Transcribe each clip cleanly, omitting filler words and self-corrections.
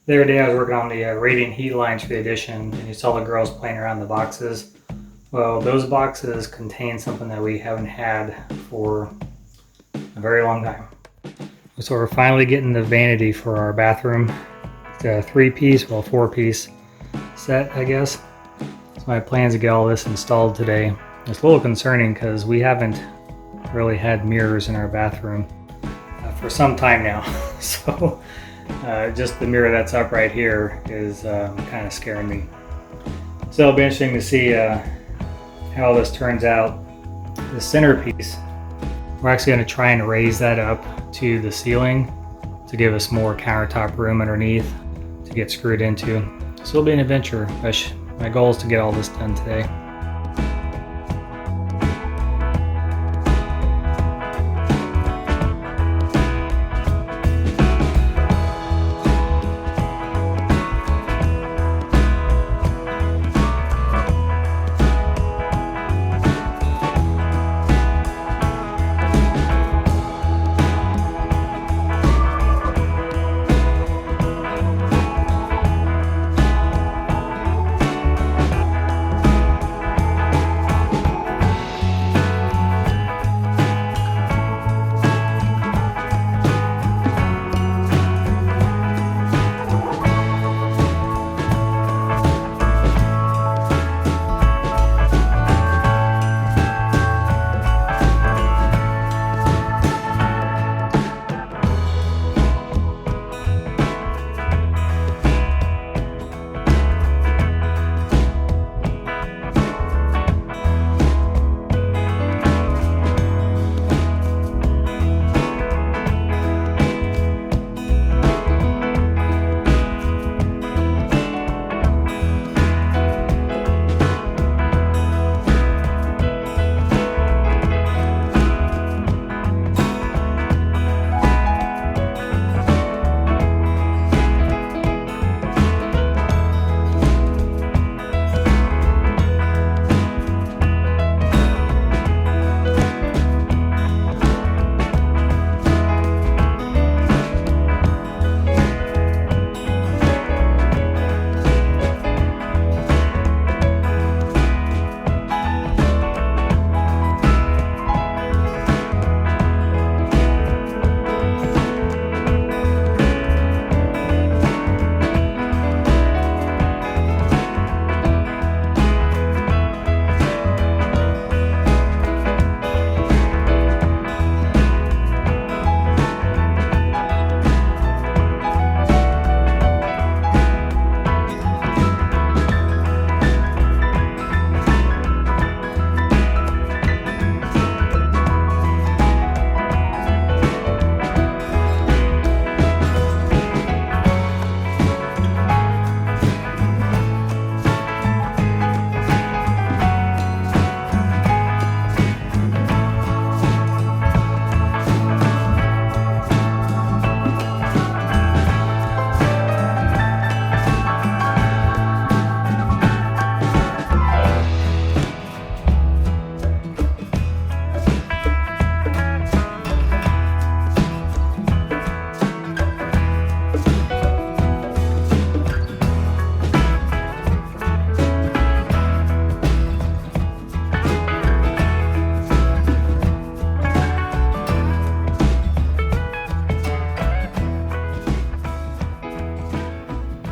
The other day I was working on the radiant heat lines for the addition, and you saw the girls playing around the boxes. Well, those boxes contain something that we haven't had for a very long time. So we're finally getting the vanity for our bathroom. It's a 3-piece, well 4-piece set, I guess. So my plan is to get all this installed today. It's a little concerning because we haven't really had mirrors in our bathroom for some time now. So just the mirror that's up right here is kind of scaring me. So it'll be interesting to see how this turns out. The centerpiece, we're actually going to try and raise that up to the ceiling to give us more countertop room underneath to get screwed into. So it'll be an adventure. My goal is to get all this done today.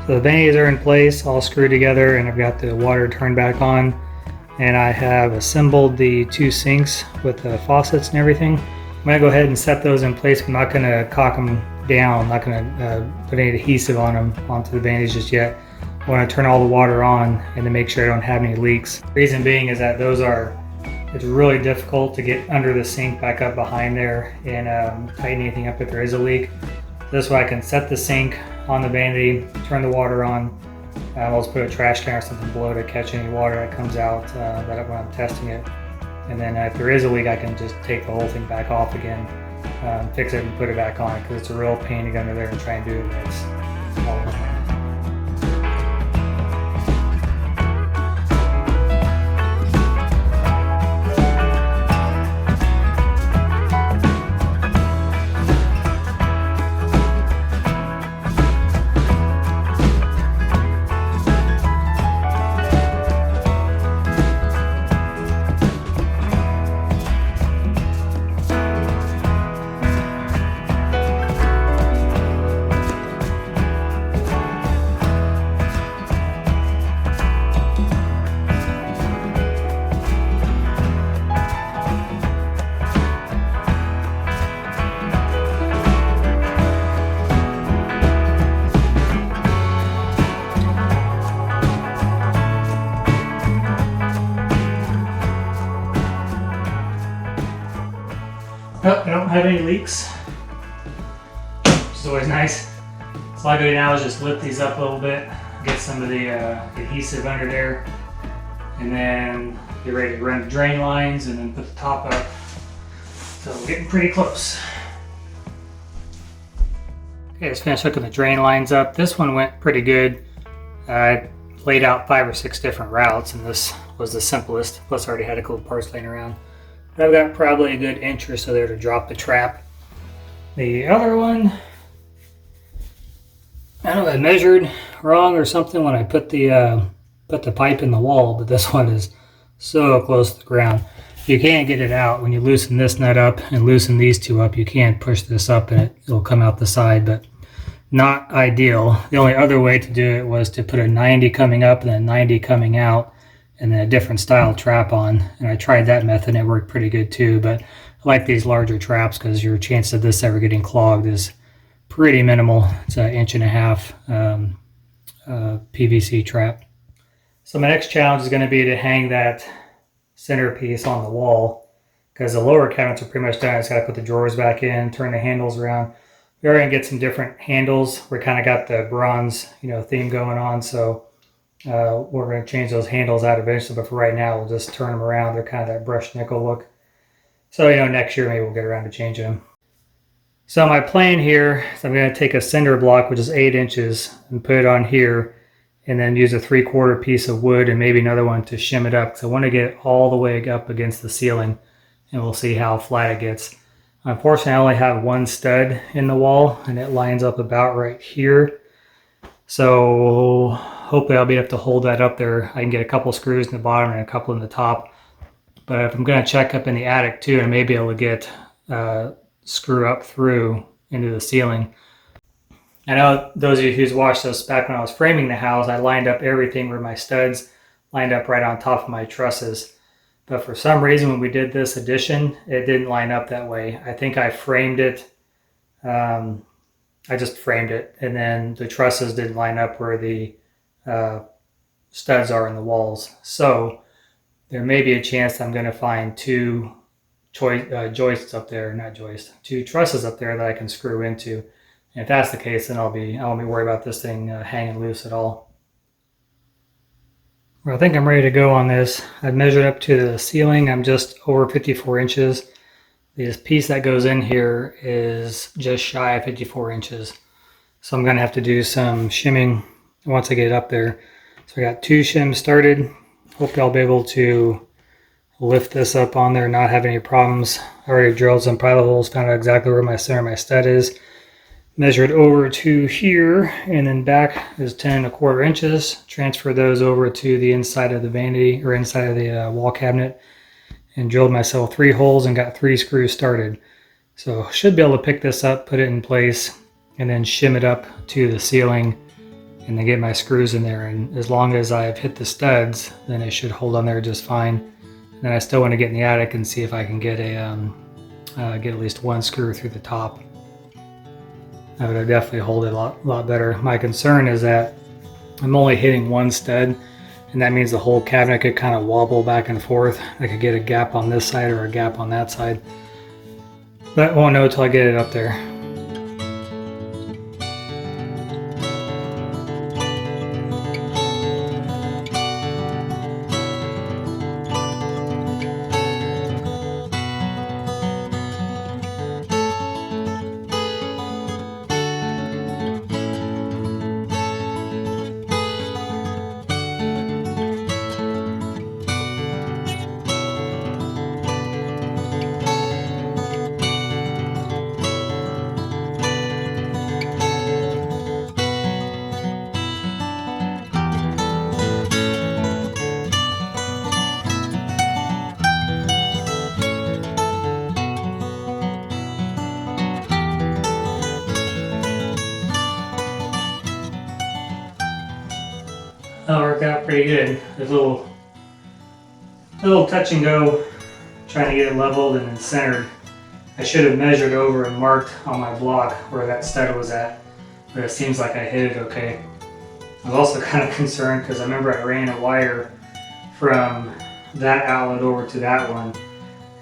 So the vanities are in place, all screwed together, and I've got the water turned back on. And I have assembled the 2 sinks with the faucets and everything. I'm gonna go ahead and set those in place. I'm not gonna caulk them down. I'm not gonna put any adhesive on them onto the vanities just yet. I wanna turn all the water on and to make sure I don't have any leaks. The reason being is that it's really difficult to get under the sink back up behind there and tighten anything up if there is a leak. This way I can set the sink on the vanity, turn the water on. I'll just put a trash can or something below to catch any water that comes out when I'm testing it. And then if there is a leak, I can just take the whole thing back off again, fix it and put it back on, because it's a real pain to get under there and try and do it when it's all in. have any leaks, which is always nice. So all I do now is just lift these up a little bit, get some of the adhesive under there, and then get ready to run the drain lines and then put the top up. So we're getting pretty close. Okay, just finished hooking the drain lines up. This one went pretty good. I laid out 5 or 6 different routes, and this was the simplest. Plus I already had a couple parts laying around. But I've got probably a good inch or so there to drop the trap. The other one, I don't know if I measured wrong or something when I put the pipe in the wall, but this one is so close to the ground. You can't get it out. When you loosen this nut up and loosen these two up, you can't push this up and it'll come out the side, but not ideal. The only other way to do it was to put a 90 coming up and then 90 coming out and then a different style trap on. And I tried that method and it worked pretty good too, but I like these larger traps because your chance of this ever getting clogged is pretty minimal. It's an 1.5 inch PVC trap. So my next challenge is going to be to hang that centerpiece on the wall, because the lower cabinets are pretty much done. I just got to put the drawers back in, turn the handles around. We are going to get some different handles. We kind of got the bronze, theme going on, so we're going to change those handles out eventually. But for right now, we'll just turn them around. They're kind of that brushed nickel look. So next year maybe we'll get around to changing them. So my plan here is I'm going to take a cinder block, which is 8 inches, and put it on here, and then use a 3/4 piece of wood and maybe another one to shim it up, because I want to get it all the way up against the ceiling, and we'll see how flat it gets. Unfortunately, I only have one stud in the wall, and it lines up about right here. So hopefully I'll be able to hold that up there. I can get a couple screws in the bottom and a couple in the top. But if I'm going to check up in the attic too, I may be able to get screw up through into the ceiling. I know those of you who's watched this back when I was framing the house, I lined up everything where my studs lined up right on top of my trusses. But for some reason, when we did this addition, it didn't line up that way. I think I framed it. I just framed it, and then the trusses didn't line up where the studs are in the walls. So there may be a chance that I'm going to find two joists up there, two trusses up there that I can screw into. And if that's the case, then I won't be worried about this thing hanging loose at all. Well, I think I'm ready to go on this. I've measured up to the ceiling. I'm just over 54 inches. This piece that goes in here is just shy of 54 inches. So I'm going to have to do some shimming once I get it up there. So I got 2 shims started. Hopefully I'll be able to lift this up on there, not have any problems. I already drilled some pilot holes, found out exactly where my center of my stud is. Measured over to here, and then back is 10 1/4 inches. Transfer those over to the inside of the vanity, or inside of the wall cabinet, and drilled myself 3 holes and got 3 screws started. So should be able to pick this up, put it in place, and then shim it up to the ceiling, and then get my screws in there. And as long as I've hit the studs, then it should hold on there just fine. And then I still want to get in the attic and see if I can get get at least 1 screw through the top. That would definitely hold it a lot better. My concern is that I'm only hitting 1 stud, and that means the whole cabinet could kind of wobble back and forth. I could get a gap on this side or a gap on that side. But I won't know until I get it up there. That worked out pretty good. There's a little touch and go trying to get it leveled and then centered. I should have measured over and marked on my block where that stud was at, but it seems like I hit it okay. I was also kind of concerned because I remember I ran a wire from that outlet over to that one,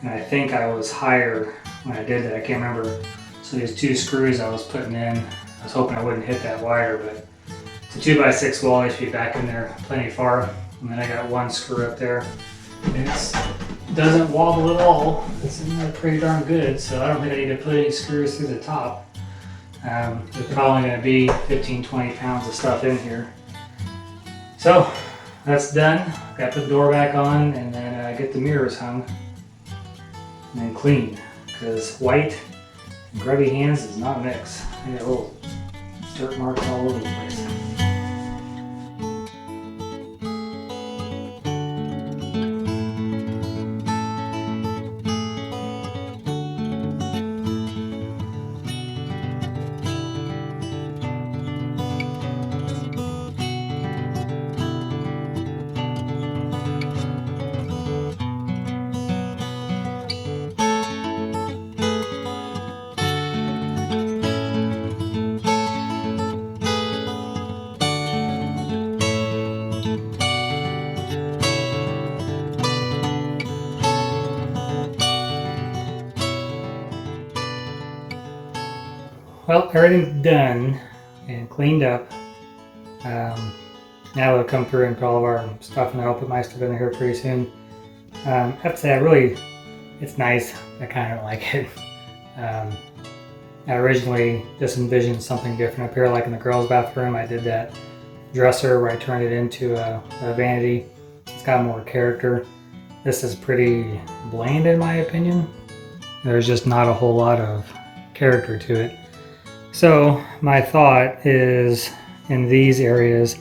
and I think I was higher when I did that. I can't remember. So these 2 screws I was putting in, I was hoping I wouldn't hit that wire, but it's a 2x6 wall. I should be back in there plenty far. And then I got 1 screw up there. And it doesn't wobble at all. It's in there pretty darn good, so I don't think I need to put any screws through the top. There's probably going to be 15-20 pounds of stuff in here. So that's done. Got to put the door back on and then get the mirrors hung and then clean, because white and grubby hands does not mix. I got little dirt marks all over the place. Well, everything's done and cleaned up. Now we'll come through and put all of our stuff, and I'll put my stuff in here pretty soon. I have to say, it's nice. I kind of like it. I originally just envisioned something different up here, like in the girls' bathroom. I did that dresser where I turned it into a vanity. It's got more character. This is pretty bland in my opinion. There's just not a whole lot of character to it. So my thought is in these areas,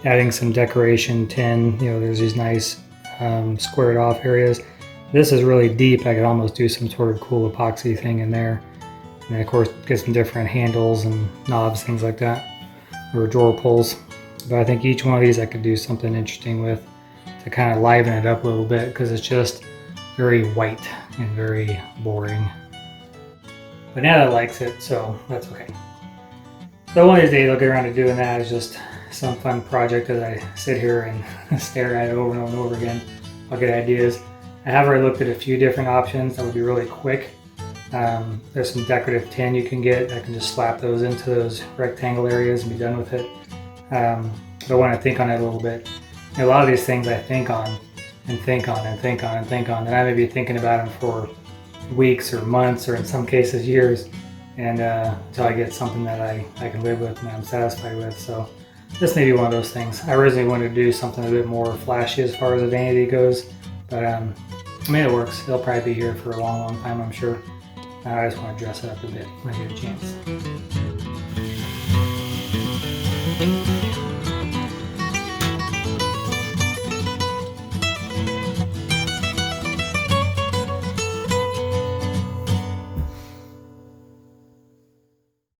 adding some decoration tin. There's these nice squared off areas. This is really deep. I could almost do some sort of cool epoxy thing in there. And then of course get some different handles and knobs, things like that, or drawer pulls. But I think each one of these I could do something interesting with to kind of liven it up a little bit, because it's just very white and very boring. But Nana likes it, so that's okay. So one of these days I'll get around to doing that. It's just some fun project as I sit here and stare at it over and over again. I'll get ideas. I have already looked at a few different options that would be really quick. There's some decorative tin you can get. I can just slap those into those rectangle areas and be done with it. But I want to think on it a little bit. A lot of these things I think on and think on and think on and think on, and I may be thinking about them for weeks or months, or in some cases years, and until I get something that I can live with and I'm satisfied with. So this may be one of those things. I originally wanted to do something a bit more flashy as far as the vanity goes, but I mean, it works. It'll probably be here for a long time, I'm sure. I just want to dress it up a bit when I get a chance.